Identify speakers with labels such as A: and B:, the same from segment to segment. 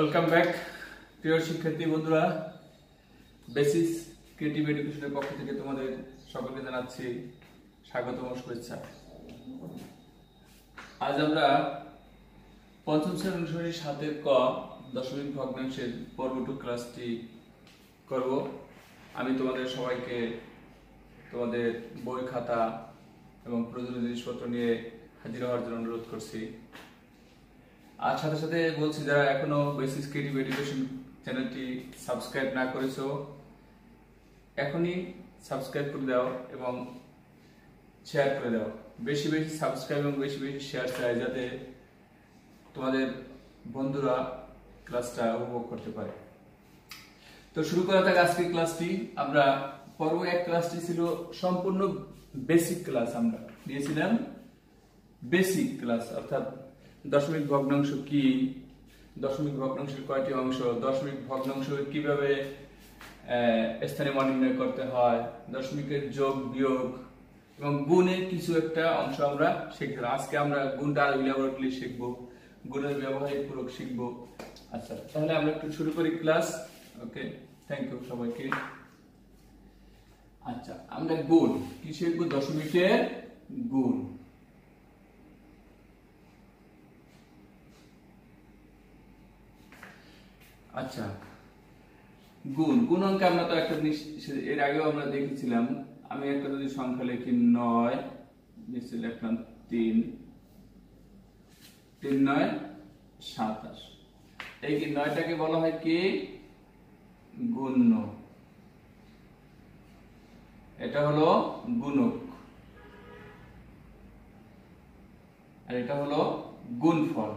A: Welcome back প্রিয় শিক্ষার্থী বন্ধুরা। বেসিস ক্রিয়েটিভ এডুকেশনের পক্ষ থেকে তোমাদের সকলকে জানাচ্ছি স্বাগত ও শুভেচ্ছা। আজ আমরা পঞ্চম শ্রেণীর অনুশীলনী ৭-এর ক দশমিক ভগ্নাংশের পর্ব 2 ক্লাসটি করব। আমি তোমাদের সবাইকে তোমাদের বই খাতা এবং প্রয়োজনীয় জিনিসপত্র নিয়ে হাজির হওয়ার জন্য অনুরোধ করছি। আর সাথে সাথে বলছি, যারা এখনো বেসিস ক্রিয়েটিভ এডুকেশন চ্যানেলটি সাবস্ক্রাইব না করেছো, এখনই সাবস্ক্রাইব করে দাও এবং শেয়ার করে দাও। বেশি বেশি সাবস্ক্রাইব এবং বেশি বেশি শেয়ার চাই, যাতে তোমাদের বন্ধুরা ক্লাসটা উপভোগ করতে পারে। তো শুরু করা যাক আজকের ক্লাসটি। আমরা পর্ব 1 ক্লাসটি ছিল সম্পূর্ণ বেসিক ক্লাস। আমরা নিয়েছিলাম বেসিক ক্লাস, অর্থাৎ দশমিক ভগ্নাংশ কি, দশমিক ভগ্নাংশের কয়টি অংশ, দশমিক ভগ্নাংশ কিভাবে স্থানীয় মান নির্ণয় করতে হয়, দশমিকের যোগ বিয়োগ এবং গুণের কিছু একটা অংশ আমরা শিখলাম। আজকে আমরা গুণটা আরো ইলাবোরেটলি শিখবো, গুণের ব্যবহারিক প্রয়োগ শিখবো। আচ্ছা, তাহলে আমরা একটু শুরু করি ক্লাস। ওকে, থ্যাংক ইউ সবাইকে। আচ্ছা, আমরা গুণ কি শিখবো? দশমিকের গুণ। আচ্ছা, গুণ অঙ্কে আমরা তো একটা জিনিস এর আগেও আমরা দেখেছিলাম। আমি একটা যদি সংখ্যা লিখি 9, নিচে লিখলাম 3, 3 9 27। এই কি 9টাকে বলা হয় কি? গুণ্য। এটা হলো গুণক আর এটা হলো গুণফল।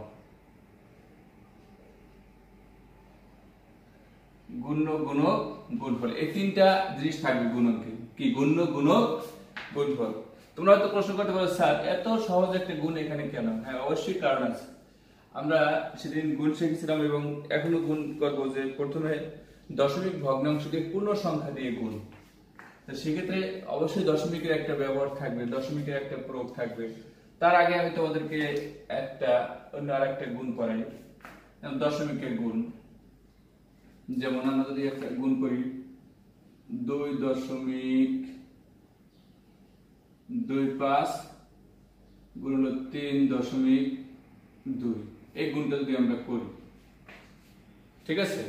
A: গুণ্য, গুণক, গুণফল, এই তিনটা জিনিস থাকবে গুণকে। কি? গুণ্য, গুণক, গুণফল। তোমরা হয়তো প্রশ্ন করতে পারো, স্যার এত সহজ একটা গুণ এখানে কেন? হ্যাঁ, অবশ্যই কারণ আছে। আমরা সেদিন গুণ শিখেছিলাম এবং এখনো গুণ করবো, যে প্রথমে দশমিক ভগ্নাংশকে পূর্ণ সংখ্যা দিয়ে গুণ। সেক্ষেত্রে অবশ্যই দশমিকের একটা ব্যবহার থাকবে, দশমিকের একটা প্রয়োগ থাকবে। তার আগে আমি তোমাদেরকে অন্য আর একটা গুণ করাই, দশমিকের গুণ। যেমন আমরা যদি একটা গুণ করি 2.25 গুণ হলো 3.2, এই গুণটা যদি আমরা করি, ঠিক আছে?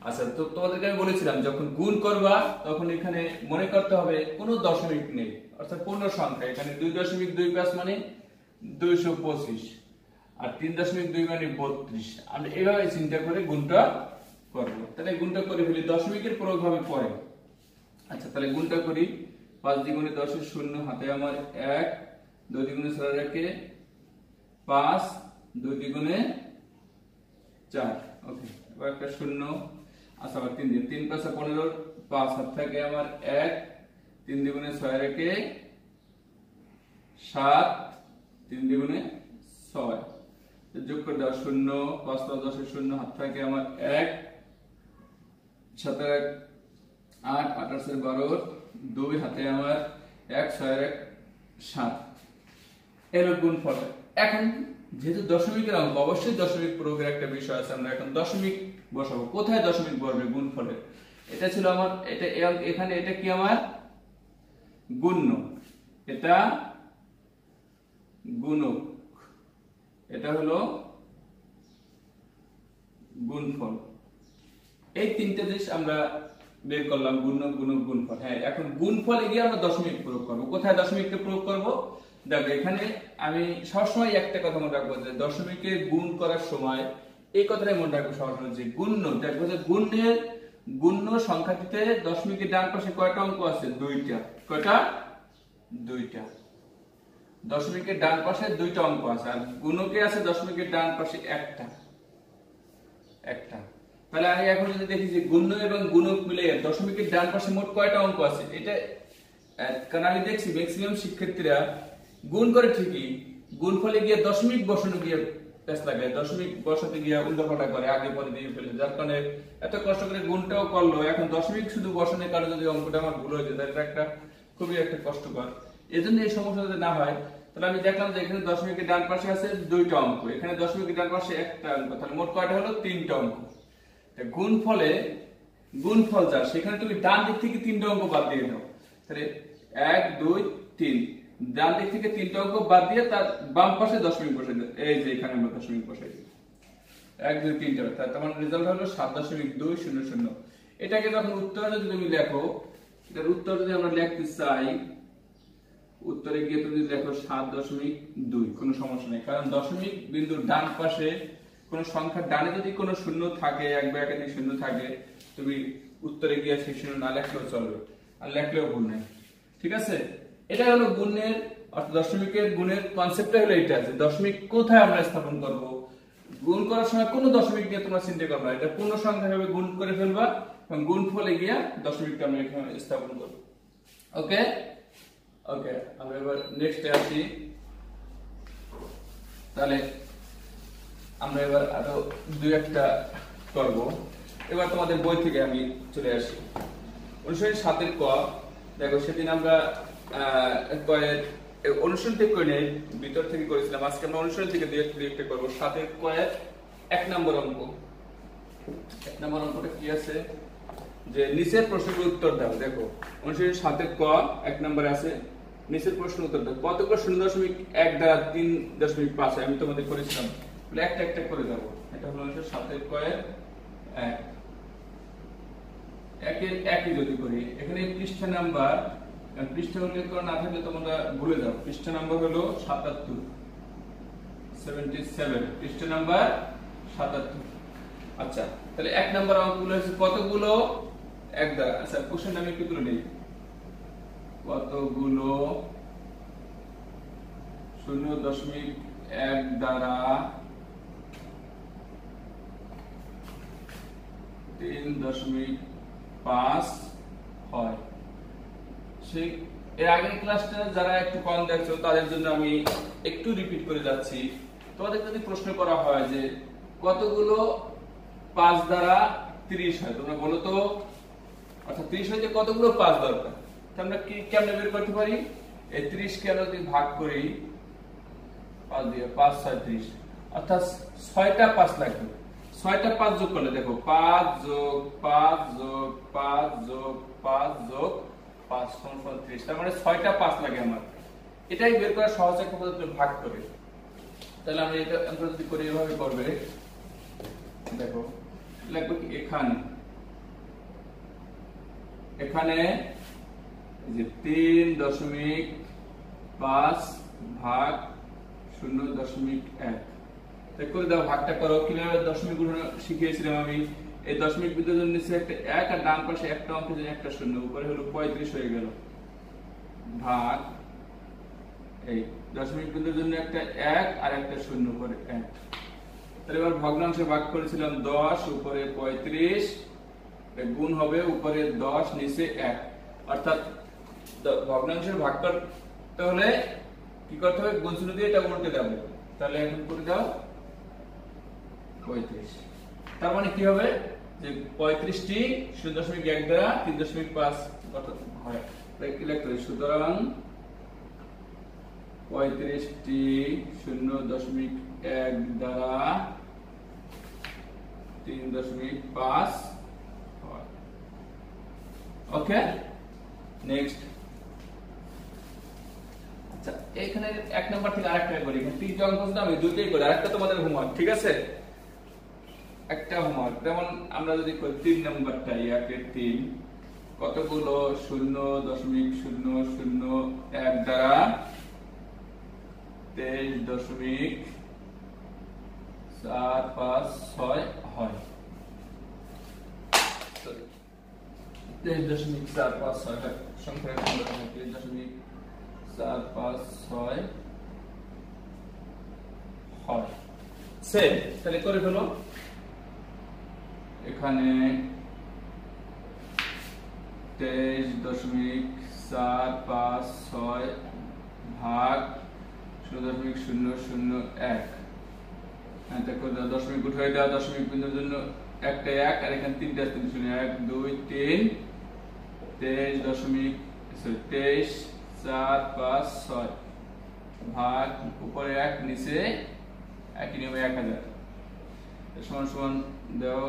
A: আচ্ছা, তো তোমাদেরকে আমি বলেছিলাম, যখন গুণ করবা তখন এখানে মনে করতে হবে কোনো দশমিক নেই, অর্থাৎ পূর্ণ সংখ্যা। এখানে 2.25 মানে 225 আর 3.2 মানে 32। আমরা এইভাবে চিন্তা করে গুণটা করবো। তাহলে গুণটা করে ফেলি, দশমিকের প্রয়োগ হবে পরে। আচ্ছা, তাহলে গুণটা করি। 5 দ্বিগুণে 10 এর 0, হাতে আমার 1, 2 দ্বিগুণে 6 রাখে 5, 2 দ্বিগুণে 4। ওকে, এবার একটা 0। আচ্ছা, আবার 3 দিয়ে 3 5 15, 5 হাত থাকে আমার 1, 3 দ্বিগুণে 6 রেখে 7, 3 দ্বিগুণে 6। যোগ করে দাও 0, 5 10 এর 0, হাত থাকে আমার 1, 7 1 8, 8 8 12, 2 হাতে আমার 1, 6 1 7। এর গুণফল। এখন যেহেতু দশমিকের অঙ্ক, অবশ্যই দশমিক প্রয়োগের একটা বিষয় আছে। আমরা এখন দশমিক বসাবো। কোথায় দশমিক বসবে? গুণফলে। এটা ছিল আমার, এটা এখানে এটা কি আমার? গুণ্য, এটা গুণক, এটা হলো গুণফল। এই তিনটে জিনিস আমরা বের করলাম, গুণ্য, গুণক, গুণফল। হ্যাঁ, এখন গুণফলে গিয়ে আমরা দশমিক প্রয়োগ করবো। কোথায় দশমিককে প্রয়োগ করব? দেখো, এখানে আমি সবসময় একটা কথা মনে রাখবো, যে দশমিকে গুণ করার সময় এই কথাটাই মনে রাখবো সবসময়, যে গুণ্য। দেখবো যে গুণ্য সংখ্যাটিতে দশমিকের ডান পাশে কয়টা অঙ্ক আছে? 2টা। কয়টা? 2টা। দশমিকের ডান পাশে 2টা অঙ্ক আছে, আর গুণকে আছে দশমিকের ডান পাশে একটা। তাহলে আমি এখন যদি দেখি যে গুণ্য এবং গুণক মিলে দশমিকের ডান পাশে মোট কয়টা অঙ্ক আছে, এটা কারণ আমি দেখছি ম্যাক্সিমাম শিক্ষার্থীরা গুণ করে ঠিকই, গুণফলে গিয়ে দশমিক বসানো গিয়ে পেছ লাগে, দশমিক বসাতে গিয়ে উল্টাপাল্টা করে, আগে পরে দিয়ে ফেলে, যার কারণে এত কষ্ট করে গুণটাও করলো, এখন দশমিক শুধু বসানোর কারণে যদি অঙ্কটা আমার ভুল হয়ে যায়, তাহলে এটা একটা খুবই একটা কষ্টকর। এজন্য এই সমস্যা যাতে না হয়, তাহলে আমি দেখলাম যে এখানে দশমিকের ডান পাশে আছে দুইটা অঙ্ক, এখানে দশমিকের ডান পাশে একটা অঙ্ক, তাহলে মোট কয়টা হলো তিনটা অঙ্ক। গুণফল যা সেখানে তুমি ডান দিক থেকে তিনটা অঙ্ক বাদ দিয়ে দাও, তাহলে 1 2 3, ডান দিক থেকে তিনটা অঙ্ক বাদ দিয়ে তার বাম পাশে দশমিক বসাই দাও, এই যে এখানে আমরা দশমিক বসাই দিই 1 2 3টা, তাহলে তোমার রেজাল্ট হলো 7.200। এটাকে যখন উত্তর যদি তুমি লেখো, এটার উত্তর যদি আমরা লিখতে চাই, উত্তরে গিয়ে তুমি যদি লেখো 7.2, কোনো সমস্যা নেই, কারণ দশমিক বিন্দুর ডান পাশে কোনো সংখ্যার ডানে যদি কোনো শূন্য থাকে, এক বা একাধিক শূন্য থাকে, তুমি উত্তরে গিয়ে সেই শূন্য না লেখলেও চলবে, আর লেখলেও ভুল নেই। ঠিক আছে, এটা হলো গুণের অর্থাৎ দশমিকের গুণের কনসেপ্টটা হলো এটা, যে দশমিক কোথায় আমরা স্থাপন করব। গুণ করার সময় কোনো দশমিক নিয়ে তোমরা চিন্তা করবে না, এটা পূর্ণ সংখ্যা ভাবে গুণ করে ফেলবা এবং গুণফলে গিয়া দশমিকটা আমরা এখানে স্থাপন করব। ওকে ওকে, আমরা এবার নেক্সটে আসি। তাহলে আমরা এবার আরো দুই একটা করব। এবার তোমাদের বই থেকে আমি চলে আসি, অনুশীলনী 7 ক। দেখো সেদিন আমরা অনুশীলন থেকে করে ভিতর থেকে করেছিলাম, আজকে আমরা অনুশীলন থেকে দুই একটা করবো। 7 ক 1 নম্বর অঙ্ক। 1 নম্বর অঙ্কটা কি আছে, যে নিচের প্রশ্নের উত্তর দাও। দেখো অনুশীলনী 7 ক 1 নম্বরে আছে, নিচের প্রশ্নের উত্তর দাও। কতগুলো 0.1 দ্বারা 3.5 আমি তোমাদের করেছিলাম, বলে একটা একটা করে দাও। এটা হলো অনুশীলনী 7 ক 1 একের একই যদি করি, এখানে পৃষ্ঠা নাম্বার, পৃষ্ঠা উল্লেখ করা না থাকলে তোমরা ভুলে যাও। পৃষ্ঠা নাম্বার হলো 77, পৃষ্ঠা নাম্বার 77। আচ্ছা, তাহলে 1 নম্বর অঙ্কগুলো হচ্ছে কতগুলো 1 দ্বারা। আচ্ছা, কোশ্চেন আমি একটু তুলে নেই, কতগুলো 0.1 দ্বারা 3.5 হয়। সেই এর আগের ক্লাসটা যারা একটু কম দেখছো তাদের জন্য আমি একটু রিপিট করে যাচ্ছি। তোমাদের যদি প্রশ্ন করা হয় যে কতগুলো 5 দ্বারা 30 হয়, তোমরা বলো তো, অর্থাৎ 30 হইতে কতগুলো 5 দরকার, আমরা কি কেমনে বের করতে পারি? এই 30 কে আমরা যদি ভাগ করি 5 দিয়ে, 5 6 30, অর্থাৎ 6টা 5 লাগবে। 6টা 5 যোগ করলে দেখো 5 যোগ 5 যোগ 5 যোগ 5 যোগ 5 সমান 30, তার মানে 6টা 5 লাগে আমার। এটাই বের করা সহজ একটা পদ্ধতি, ভাগ করে। তাহলে আমরা এটা আমরা যদি করি এভাবে করবে, দেখো লিখব কি এখানে যে 3.5 ভাগ 0.1 করে দাও, ভাগটা করো। কিভাবে দশমিক গুণন শিখিয়েছিলাম আমি, এই দশমিক বিন্দুর জন্য নিচে একটা 1 আর ডান পাশে একটা অঙ্কের জন্য একটা শূন্য, উপরে হলো 35 হয়ে গেল, ভাগ এই দশমিক বিন্দুর জন্য একটা 1 আর একটা শূন্য, উপরে 1। তাহলে এবার ভগ্নাংশে ভাগ করেছিলাম 10, উপরে 35, গুণ হবে উপরে 10 নিচে 1, অর্থাৎ ভগ্নাংশের ভাগ করতে হলে কি করতে হবে, গুণ চিহ্ন দিয়ে এটা উল্টে দেবো। তাহলে এখন করে দাও 35, তার মানে কি হবে যে 35টি 0.1 দ্বারা 3.5 হয়, লিখতে হবে। সুতরাং 35টি 0.1 দ্বারা 3.5 হয়। ওকে, নেক্সট। আচ্ছা, এখানে 1 নাম্বার থেকে আরেকটা করি, এখানে 3টা অঙ্ক আছে, আমি দুইটাই করি, আরেকটা তোমাদের হোমওয়ার্ক, ঠিক আছে? একটা হোমওয়ার্ক, যেমন আমরা যদি করি 3 নাম্বারটা, 1 এর 3, কতগুলো 0.001 দ্বারা 23.456 হয়। 23.456 হয়, সংখ্যার 23.456 হয়। সেম, তাহলে করে ফেলো। এখানে 23.456 ভাগ 0.001, দেখো দশমিক উঠে দাও, দশমিক বিন্দুর জন্য একটা 1 আর এখানে 3টা 1 2 3, 23.456 ভাগ উপরে 1 নিচে একই নিয়মে 1000 সমান সমান দাও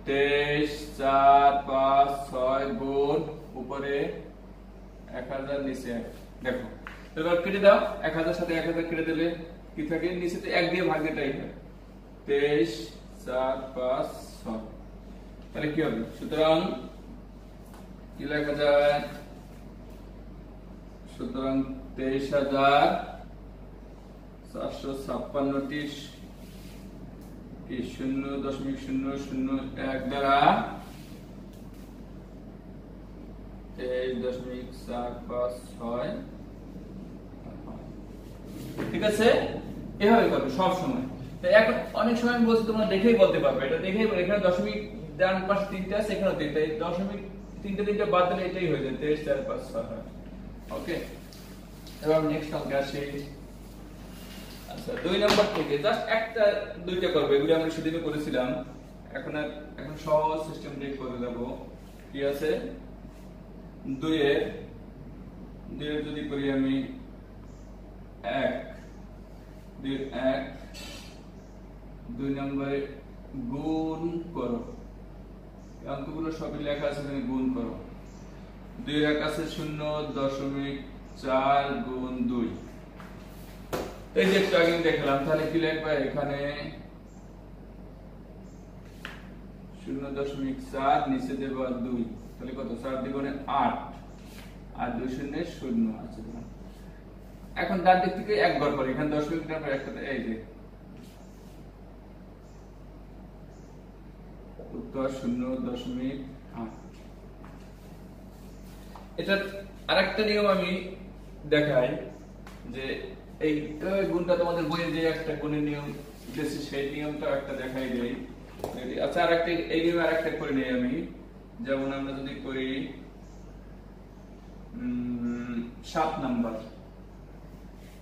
A: 23 4 5 6 গুণ উপরে 1000 নিচে 1 দেখো এবার কেটে দাও 1000 সাথে 1000 কেটে দিলে কি থাকে নিচে তো 1 দিয়ে ভাগ দিতেই হয় 23 4 5 6 তাহলে কি হবে সুতরাং কি লেখা যায় সুতরাং 23456 কি 0.001 দ্বারা 23.456 ঠিক আছে এভাবে করবে সব সময়। তো এখন অনেক সময় আমি বলছি তোমরা দেখেই বলতে পারবে, এটা দেখেই এখানে দশমিক ডান পাশে 3টা আছে এখানেও 3টা, এই দশমিক 3টা বাদ দিলে এটাই হয়ে যায় 23 4 5 6 হয়। ওকে এবার নেক্সট অঙ্কে আসি। আচ্ছা 2 নাম্বার থেকে জাস্ট একটা দুইটা করবে, এগুলো আমরা সেদিনও করেছিলাম। এখন সহজ সিস্টেম দিয়ে করে দেব। কি আছে 2 এর যদি করি আমি 1 2 নম্বরে গুণ করো, অঙ্কগুলো সবই লেখা আছে এখানে গুণ করো। 2 এর 1 আছে 0.4 গুণ 2, এই যে একটু আগে দেখলাম। তাহলে কি লিখবা এখানে 0.4 নিচে দেব 2, তাহলে কত 4 দ্বিগুণে 8 আর 2 শূন্যে 0 আছে। এখন ডান দিক থেকে 1 ঘর করে এখানে দশমিক পর একটা এই যে উত্তর 0.8। এটা আরেকটা নিয়ম আমি দেখাই যে এই গুণটা তোমাদের বইয়ে যে একটা গুণের নিয়ম দিয়েছে সেই নিয়মটা একটা দেখাই দেই। আচ্ছা আরেকটা এই নিয়মে আরেকটা করে নেই আমি, যেমন আমরা যদি করি 7 নাম্বার,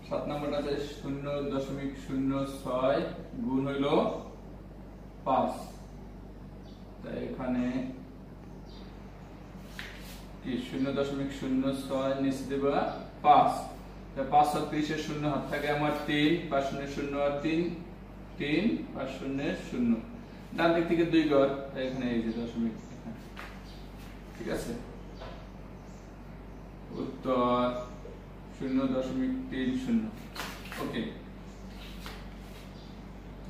A: 7 নাম্বারটা আছে 0.06 গুণ হইল 5, তাই এখানে কি 0.06 নিচে দেবা 5, 5 আর 30 এর 0 হাত থাকে আমার 3, 5 শূন্য 0 আর 3 3 5 শূন্য 0, ডান দিক থেকে 2 ঘর, তাই এখানে এই যে দশমিক ঠিক আছে। উত্তর 0.30। ওকে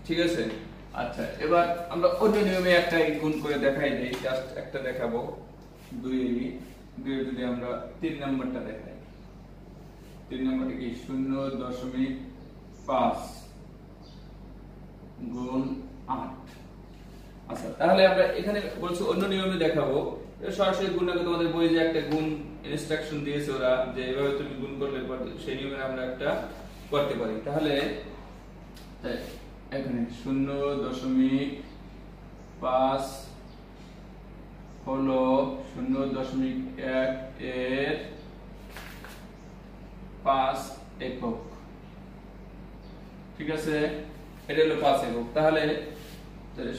A: ঠিক আছে। আচ্ছা এবার আমরা অন্য নিয়মে একটা গুণ করে দেখাই দেই, জাস্ট একটা দেখাবো। 2 এর যদি আমরা 3 নাম্বারটা দেখাই, 3 নাম্বারটা কি 0.5 গুণ 8। আচ্ছা তাহলে আমরা এখানে বলছি অন্য নিয়মে দেখাবো, সরাসরি গুণটাকে তোমাদের বইয়ে যে একটা গুণ ইনস্ট্রাকশন দিয়েছে ওরা যে এভাবে তুমি গুণ করলে সেই নিয়মে আমরা একটা করতে পারি। তাহলে এখানে 0.5 হলো 0.1 এর 5 একক, ঠিক আছে, এটা হলো 5 একক। তাহলে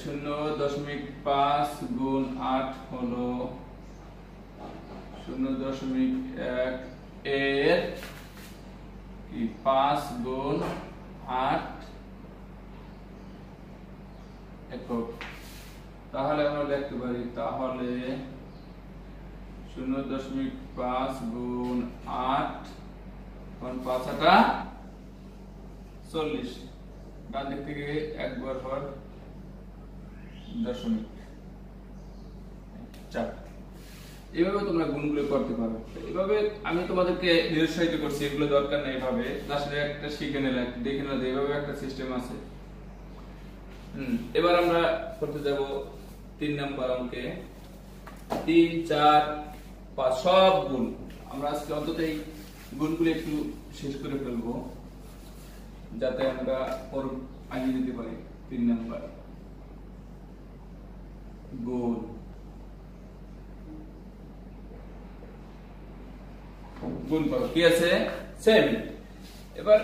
A: 0.5 গুণ 8 হলো 0.1 এর 5 গুণ 8 একক। তাহলে আমরা লিখতে পারি তাহলে 0.5 গুণ 8 কোন 5 টা 40, ডান দিক থেকে 1 ঘর পর দশমিক 4। এইভাবে তোমরা গুণগুলো করতে পারো। এইভাবে আমি তোমাদেরকে নিরুৎসাহিত করছি, এগুলো দরকার নেই। এইভাবে আসলে একটা শিখে নিলে দেখে নিলে এইভাবে একটা সিস্টেম আছে। এবার আমরা করতে যাব 3 নাম্বার অঙ্কে। 3 4 5 সব গুণ আমরা আজকে অন্তত এই গুণগুলো একটু শেষ করে ফেলবো যাতে আমরা পর আগে যেতে পারি। 3 নাম্বার গুণ গুণ করো, কি আছে সেম। এবার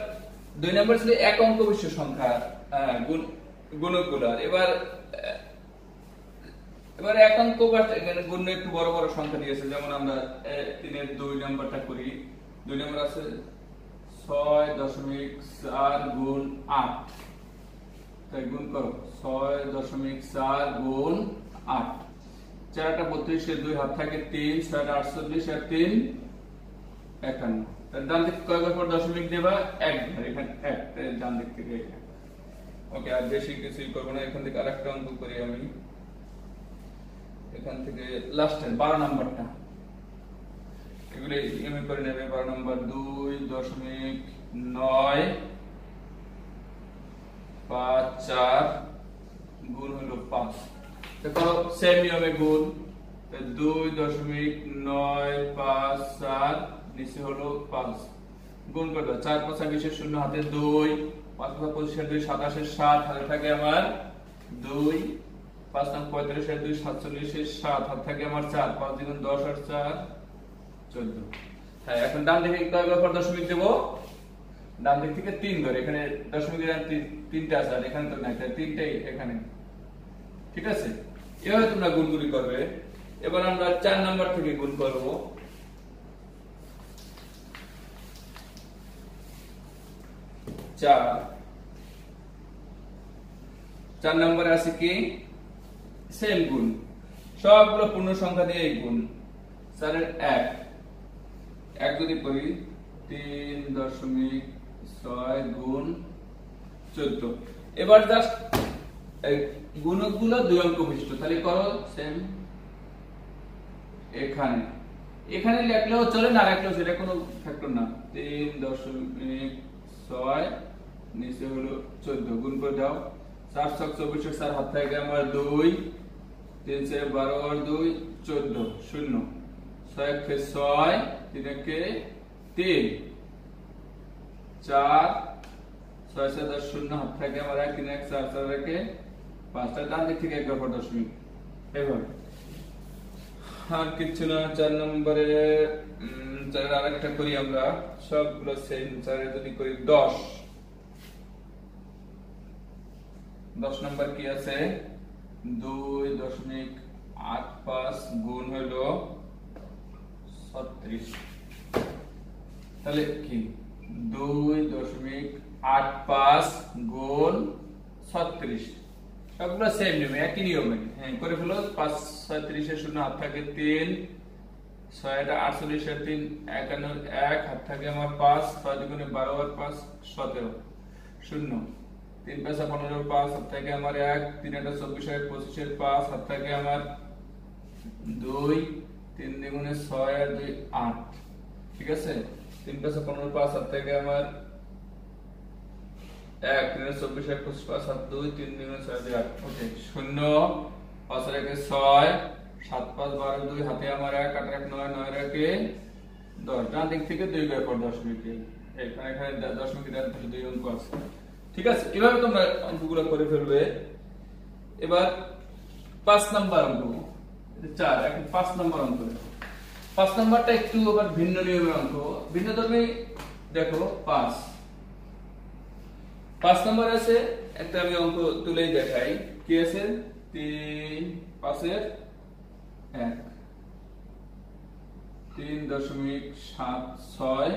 A: 2 নাম্বার ছিল এক অঙ্ক বিশিষ্ট সংখ্যা গুণগুলো। এবার এক অঙ্ক এখানে গুণ একটু বড় বড় সংখ্যা দিয়েছে, যেমন আমরা 3 এর 2 নাম্বারটা করি। 2 নাম্বার আছে 6.4 গুণ 8, তাই গুণ করো 6.4 গুণ 8, 4টা 32 এর 2 হাত থাকে 3, 6টা 48 আর 3 51, তার ডান দিকে কয় ঘর পর দশমিক দেবা? এক ঘর, এখানে এক, তাই ডান দিক থেকে ওকে। আর বেশি কিছুই করব না, এখান থেকে আরেকটা অঙ্ক করি আমি, এখান থেকে লাস্টের 12 নাম্বারটা, এগুলো এমনি করে নেবে। 12 নাম্বার 2.954 গুণ হলো 5, দেখো সেম নিয়মে গুণ, 2.954 নিচে হলো 5, গুণ করে দাও। 4 5 20 শূন্য হাতে 2, 5 5 25 2 27 7 হাতে থাকে আমার 2, 5 9 35 2 47 7 হাতে থাকে আমার 4, 5 দ্বিগুণ 10 আর 4 14। হ্যাঁ, এখন ডান দিকে কয় ঘর পর দশমিক দেব? ডান দিক থেকে 3 ঘর, এখানে দশমিক এর 3টা আছে আর এখানে তো নাই, তাই 3টাই এখানে, ঠিক আছে? এভাবে তোমরা গুণগুলি করবে। এবার আমরা 4 নাম্বার থেকে গুণ করব। 4 নম্বরে আছে কি? সেম গুণ, সবগুলো পূর্ণ সংখ্যা দিয়ে গুণ। 4 এর 1 যদি করি 3.6 গুণ 14। এবার জাস্ট গুণকগুলো 2 অঙ্ক বিশিষ্ট, তাহলে করো সেম। এখানে লিখলেও চলে, না লিখলেও সেটা কোনো ফ্যাক্টর না। 3.6 নিচে হলো 14, গুণ করে দাও। 4 6 24 4 হাত থেকে আমার 2, 3 4 12 আর 2 14 শূন্য, 6 কে 6 3 কে 3, 4 6 7 0 হাত থেকে আমার 1 3 1 4 4 কে 5টা ডান দিক থেকে 1 ঘর পর দশমিক, এভাবে। আর কিছু না। 4 নম্বরে 4 এর আরেকটা করি আমরা, সবগুলো সেম। 4 এর যদি করি 10 নম্বর কি আছে? 2.85 গুণ হলো 36, তাহলে কি 2.85 গুণ 36, সবগুলো সেম নিয়মে, একই নিয়মে। হ্যাঁ, করে ফেলো। 5 6 30 এর শূন্য হাত থাকে 3, 6 এটা 48 এর 3 51 1 হাত থাকে আমার 5, 6 দুগুণে 12 আর 5 17 শূন্য, 3 5 15 5 হাত থাকে আমার 1, 3 এটা 24 এর 25 এর 5 হাত থাকে আমার 2, 3 দুগুণে 6 আর 2 8, ঠিক আছে? 3 5 15 5 হাত থাকে আমার 1, 3 24 এর 25 5 7 2, 3 দুগুণে 6 2 8, ওকে। শূন্য, 5 এর 6 7 5 12 2 হাতে আমার 1 8 1 9 9 এর 10, ডান দিক থেকে 2 ঘর পর দশমিক, এখানে দশমিকের ডান দিকে 2 অঙ্ক আছে, ঠিক আছে? এভাবে তোমরা অঙ্কগুলো করে ফেলবে। এবার 5 নাম্বার অঙ্ক, 4, এখন 5 নাম্বার অঙ্ক। 5 নাম্বারটা একটু আবার ভিন্ন নিয়মের অঙ্ক, ভিন্ন ধর্মে। দেখো 5 নাম্বার আছে একটা, আমি অঙ্ক তুলেই দেখাই। কি আছে? 3 5 এর 1 3.76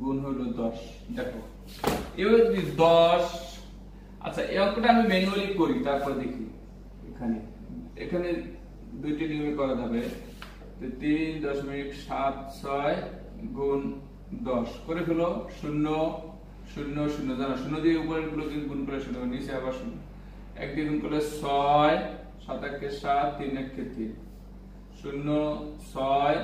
A: গুণ হলো 10। দেখো এবার যদি 10, আচ্ছা এই অঙ্কটা আমি ম্যানুয়ালি করি, তারপর দেখি। এখানে দুইটি নিয়মে করা যাবে। 3.76 গুণ 10 করে ফেলো। 0 0 0 জানো, 0 দিয়ে উপরের গুলো গুণ করে 0, নিচে আবার 0, 1 দিয়ে গুণ করলে 6 7 1 কে 7 3 1 কে 3, 0 6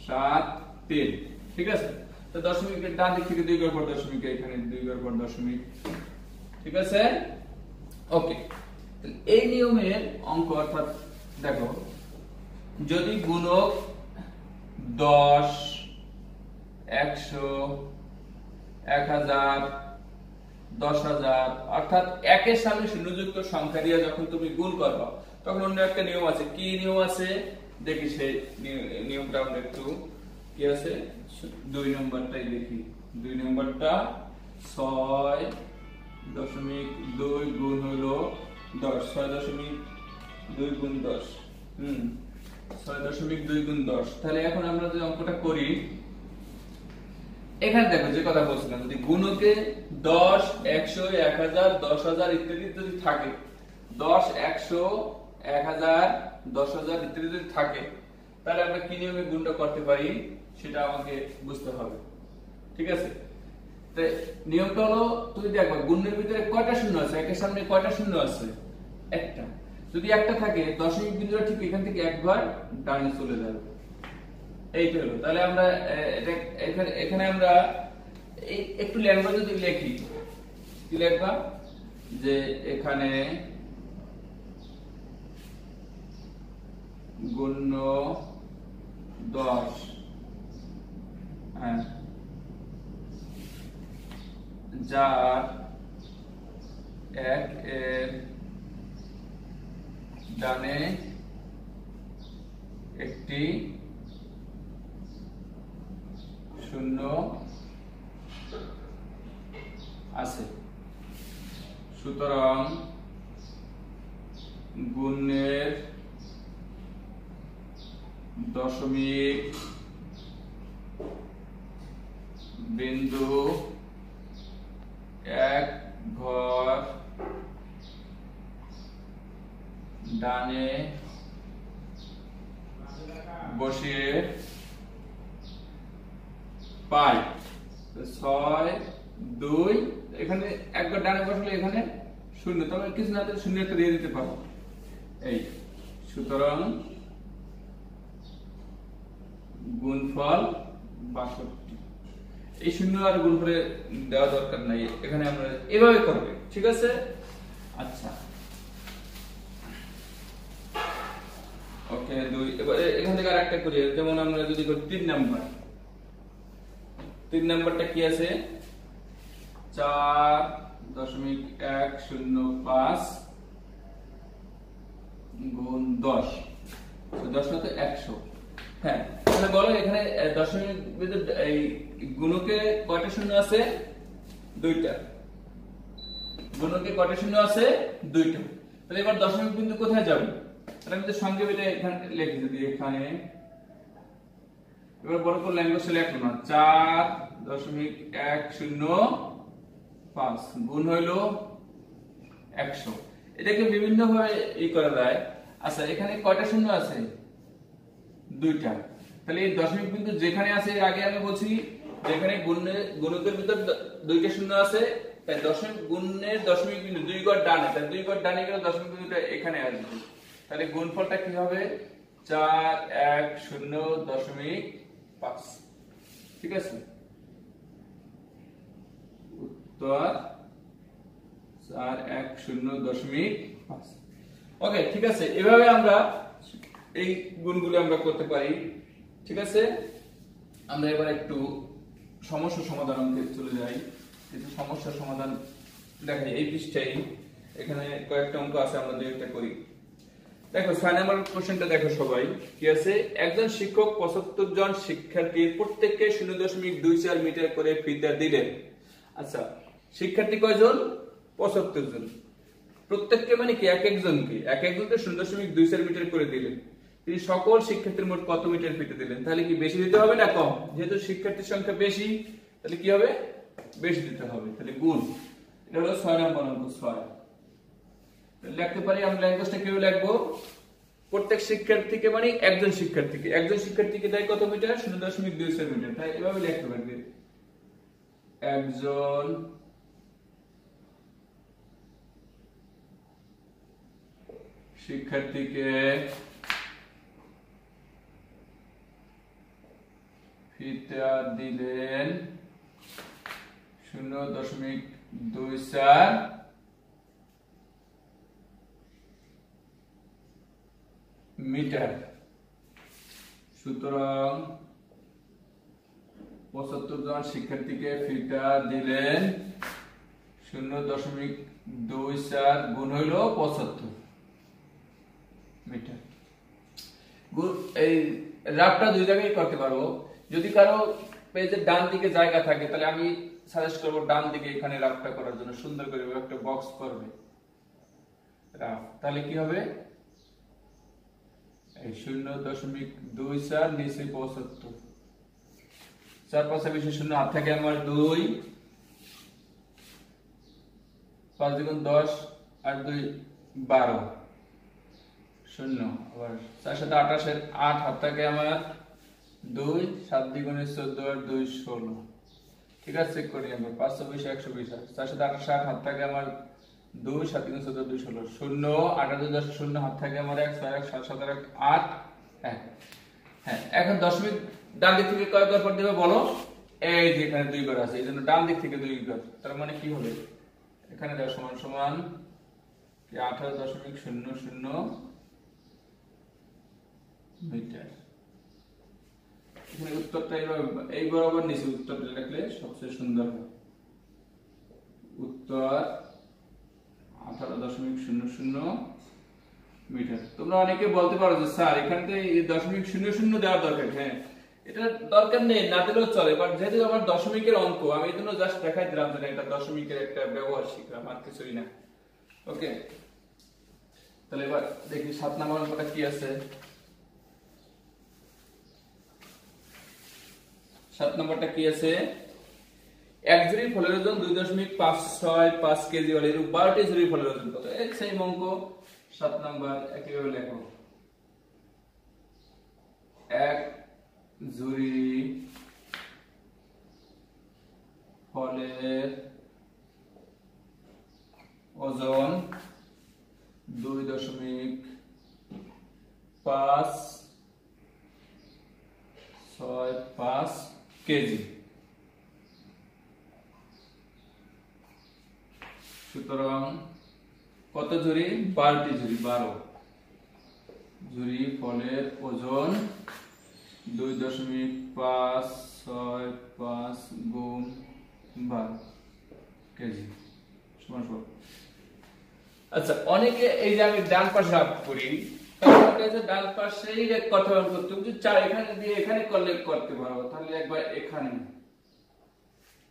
A: 7 3, ঠিক আছে? তো দশমিকের ডান দিক থেকে 2 ঘর পর দশমিক, এখানে 2 ঘর পর দশমিক, ঠিক আছে? ওকে, এই নিয়মের অঙ্ক। অর্থাৎ দেখো, যদি গুণক 10 100 1000 10,000 অর্থাৎ একের সামনে শূন্যযুক্ত সংখ্যা দিয়ে যখন তুমি গুণ করবে, তখন অন্য একটা নিয়ম আছে। কি নিয়ম আছে দেখি, সেই নিয়মটা আমরা একটু, কি আছে 2 নম্বরটাই দেখি। 2 নম্বরটা 6.2 গুণ হলো 10, 6.2 গুণ 10, 6.2 গুণ 10। তাহলে এখন আমরা যে অঙ্কটা করি, এখানে দেখো যে কথা বলছিলাম, যদি গুণকে 10, 100, 1000, 10000 ইত্যাদি যদি থাকে, 10, 100, 1000, 10000 ইত্যাদি যদি থাকে, তাহলে আমরা কি নিয়মে গুণটা করতে পারি সেটা আমাকে বুঝতে হবে। ঠিক আছে, তো নিয়মটা হলো, তুমি দেখো গুণের ভিতরে কয়টা শূন্য আছে, একের সামনে কয়টা শূন্য আছে, একটা। যদি একটা থাকে, দশমিক বিন্দুটা ঠিক এখান থেকে একবার ডানে চলে যাবে, এইটা হলো। তাহলে আমরা এখানে আমরা একটু ল্যাঙ্গুয়েজ যদি লিখি, কি লিখবা, যে এখানে গুণ্য 10, হ্যাঁ, যার 1 এর ডানে একটি শূন্য আছে, সুতরাং গুণের দশমিক বিন্দু এক ঘর ডানে বসিয়ে পাই। 6, 2, এখানে একবার ডানে বসলে এখানে শূন্য, তবে কিছু না শূন্য একটা দিয়ে দিতে পারো, এই। সুতরাং গুণফল 62। এই শূন্য আর গুণফলে দেওয়া দরকার নাই, এখানে আমরা এভাবে করবে। ঠিক আছে, আচ্ছা, ওকে। 2, এবারে এখান থেকে আরেকটা করি, যেমন আমরা যদি করি 3 নাম্বার, 3 নাম্বারটা কি আছে, 4.105 গুণ 10, 10 না তো 100। হ্যাঁ, তাহলে বলো এখানে দশমিক বিন্দু এই গুণকে কয়টা শূন্য আছে, 2টা। গুণকে কয়টা শূন্য আছে, 2টা। তাহলে এবার দশমিক বিন্দু কোথায় যাবে, তাহলে আমি তো সংক্ষেপে এটা এখানে লিখে দিই, এখানে এবার বড় করে ল্যাঙ্গুয়েজে লিখলাম না, 4.105 গুণ হইলো 100। এটাকে বিভিন্ন ভাবে করা যায়। আচ্ছা, এখানে কয়টা শূন্য আছে, 2টা। তাহলে এই দশমিক বিন্দু যেখানে আছে, আগে আমি বলছি যেখানে গুণকের ভিতর 2টা শূন্য আছে, তাই গুণের দশমিক বিন্দু 2 ঘর ডানে, তাই 2 ঘর ডানে গেলে দশমিক বিন্দুটা এখানে আসবে। তাহলে গুণফলটা কি হবে, 410.5। ঠিক আছে, উত্তর 410.5। ওকে, ঠিক আছে। এভাবে আমরা এই গুণগুলো আমরা করতে পারি। ঠিক আছে, আমরা এবার একটু সমস্যা সমাধানে চলে যাই। কিছু সমস্যার সমাধান দেখাই এই পৃষ্ঠায়। এখানে কয়েকটা অঙ্ক আছে, আমরা দুইটা করি। দেখো 6 নম্বর কোশ্চেনটা দেখো সবাই, কি আছে, একজন শিক্ষক 75 জন শিক্ষার্থীর প্রত্যেককে 0.24 মিটার করে ফিতা দিলেন। আচ্ছা, শিক্ষার্থী কয়জন, 75 জন। প্রত্যেককে মানে কি, এক একজনকে 0.24 মিটার করে দিলেন। তিনি সকল শিক্ষার্থীর মোট কত মিটার ফিতে দিলেন? তাহলে কি বেশি দিতে হবে না কম? যেহেতু শিক্ষার্থীর সংখ্যা বেশি, তাহলে কি হবে, বেশি দিতে হবে। তাহলে গুণ, এটা হলো 6 নম্বর অঙ্ক। 6 লিখতে পারি আমরা, ল্যাঙ্গুয়েজটা কিভাবে লিখবো, প্রত্যেক শিক্ষার্থীকে মানে একজন শিক্ষার্থীকে দেয় কত মিটার, 0.24 মিটার। তাই এভাবে লিখতে পারবে, একজন শিক্ষার্থীকে ফিতা দিলেন 0.24 মিটার। সুতরাং 75 জন শিক্ষার্থীকে ফিতা দিলেন 0.24 গুণ হইল 75 মিটার। এই রাফটা দুই জায়গায় করতে পারবো। যদি কারো পেজের ডান দিকে জায়গা থাকে, তাহলে আমি সাজেস্ট করবো ডান দিকে এখানে রাফটা করার জন্য, সুন্দর করে একটা বক্স করবে রাফ। তাহলে কি হবে, এই 0.24 নিচে 75, 4 5 20 শূন্য, হাত থাকে আমার 2, 5 দ্বিগুণ 10 আর 2 12 শূন্য। আবার 4 7 28 এর 8, হাত থাকে আমার 2, 7 দ্বিগুণে 14 আর 2 16। ঠিক আছে, চেক করি আমরা। 5 24 120, 4 7 28 60, হাত থাকে আমার 2, 7 দ্বিগুণে 14 2 16 শূন্য। 8 2 10 শূন্য, হাত থাকে আমার 1 6 1 7 7 1 8 1। হ্যাঁ, এখন দশমিক ডান দিক থেকে কয় ঘর পর দেবে বলো? এই যে এখানে 2 ঘর আছে, এইজন্য ডান দিক থেকে 2 ঘর। তার মানে কি হবে? এখানে দেওয়া সমান সমান কি 18.00 মিটার। এখানে উত্তরটা এই বরাবর নিচে উত্তরটা লিখলে সবচেয়ে সুন্দর হয়। উত্তর 18.00 মিটার। তোমরা অনেকে বলতে পারো যে স্যার এখানে তো এই 0.00 দেওয়ার দরকার। হ্যাঁ, এটা দরকার নেই, না দিলেও চলে, বাট যেহেতু আমার দশমিকের অঙ্ক, আমি এই জন্য জাস্ট দেখাই দিলাম যে এটা দশমিকের একটা ব্যবহার শিখলাম, আর কিছুই না। ওকে, তাহলে এবার দেখি 7 নম্বর অঙ্কটা কি আছে। 7 নম্বরটা কি আছে? এক ঝুড়ি ফলের ওজন 2.565 কেজি হলে এরূপ 12টি ঝুড়ি ফলের ওজন কত? এই সেম অঙ্ক 7 নম্বর একইভাবে লেখো। এক ঝুড়ি ফলের ওজন 2.565 কেজি। সুতরাং কত ঝুড়ি? 12টি ঝুড়ি। 12 ঝুড়ি ফলের ওজন 2.565 গুণ 12 কেজি সমান সমান। আচ্ছা, অনেকে এই যে আমি ডান পাশে ভাগ করি, তাহলে ডান পাশেই কথা করতে তুমি চার এখানে দিয়ে এখানে করলে করতে পারো, তাহলে একবার এখানে,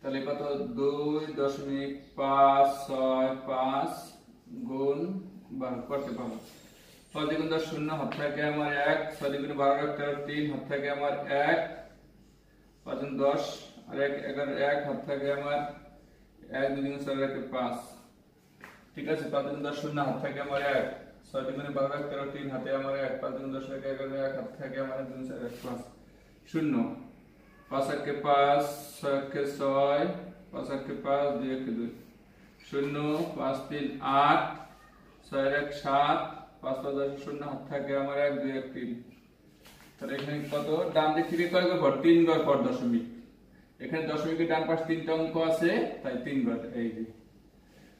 A: তাহলে কত? 2.565 গুণ 12 করতে পারো। 6 দ্বিগুণ 10 শূন্য, হাত থাকে আমার 1, 6 দ্বিগুণে 12 3, হাত থাকে আমার 1, 5 গুণ 10 আর 1 11 1, হাত থাকে আমার 1 2 দ্বিগুণে 4 5। ঠিক আছে, 5 দ্বিগুণ 10 শূন্য, হাত থাকে আমার 1, 6 দ্বিগুণে 12 3, হাতে আমার 1, 5 দ্বিগুণ 10 11 1, হাত থাকে আমার 1 2 4 5 শূন্য। 5 1 5, 6 1 6, 5 1 5, 2 1 2 শূন্য। 5 3 8, 6 1 7, 5 5 10 শূন্য, হাত থাকে আমার 1 2 1 3। তাহলে এখানে কত? ডান দিক থেকে কয় ঘর? 3 ঘর পর দশমিক। এখানে দশমিকের ডান পাশে 3টা অঙ্ক আছে, তাই 3 ঘর। এই যে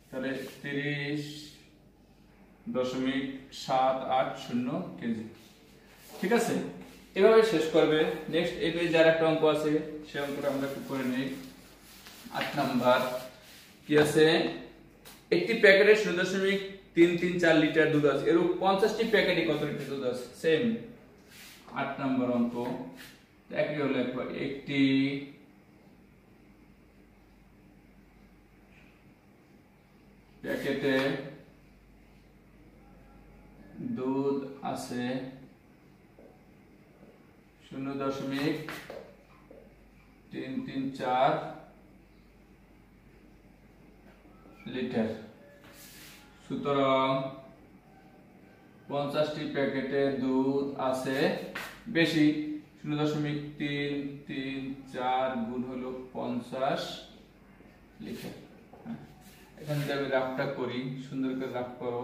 A: তাহলে 30.780 কেজি। ঠিক আছে, এভাবে শেষ করবে। নেক্সট এই পেজে যার একটা অঙ্ক আছে, সেই অঙ্কটা আমরা একটু করে নেই। 8 নাম্বার কি আছে? একটি প্যাকেটে 0.334 লিটার দুধ আছে, এর 50টি প্যাকেটে কত লিটার দুধ আছে? সেম 8 নাম্বার অঙ্ক একই হলো। একবার একটি প্যাকেটে দুধ আছে 0.334 লিটার। সুতরাং 50টি প্যাকেটে দুধ আছে বেশি। 0.334 গুণ হলো 50 লিটার। এখানে যদি আমি রাফটা করি, সুন্দর করে রাফ করো,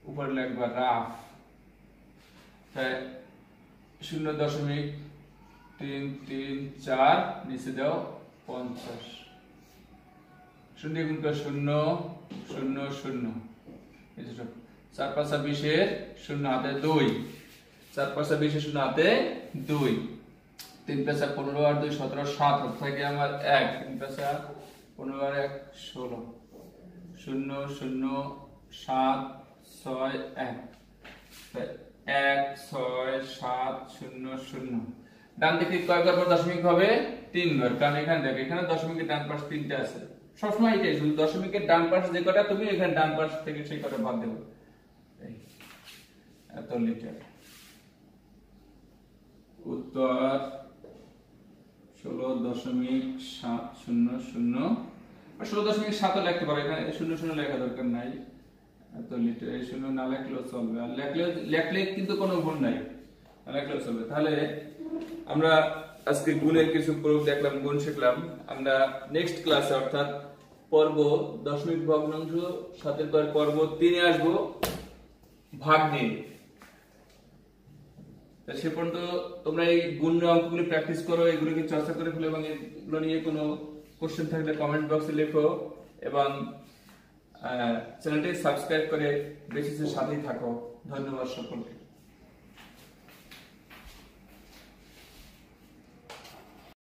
A: উপরে লিখবা রাফ। তাই 0.334 নিচে দাও 50। 0 গুণ করে 0 0 0। 4 5 20 এর 0 হাতে 2, 4 5 20 এর 0 হাতে 2, 3 5 15 আর 2 17 7, হাত থাকে আমার 1, 3 5 15 আর 1 16 0 0 7 6 1 1 6 7 0 0। ডান দিকে কয় ঘর পর দশমিক হবে? 3 ঘর, কারণ এখানে দেখো এখানে দশমিকের ডান পাশ 3টা আছে। সবসময় এটাই, শুধু দশমিকের ডান পাশ যে কটা তুমি এখানে ডান পাশ থেকে সেই কটা বাদ দেবো। এত লিটার। উত্তর 16.700 আর 16.7 লিখতে পারো, এখানে 00 লেখা দরকার নাই, এত লিটার এই 0 না লিখলেও চলবে, আর লেখলে কিন্তু কোনো ভুল নাই, লেখলেও চলবে। তাহলে আমরা আজকে গুণের কিছু প্রয়োগ দেখলাম, গুণ শিখলাম। আমরা নেক্সট ক্লাসে অর্থাৎ পর্ব দশমিক ভগ্নাংশ 7 এর পর্ব 3 এ আসবো ভাগ নিয়ে। সে পর্যন্ত তোমরা এই গুণ অঙ্কগুলো প্র্যাকটিস করো, এগুলোকে চর্চা করে ফেলো, এবং এগুলো নিয়ে কোনো কোশ্চেন থাকলে কমেন্ট বক্সে লেখো, এবং চ্যানেলটি সাবস্ক্রাইব করে বেশি সাথেই থাকো। ধন্যবাদ সকলকে।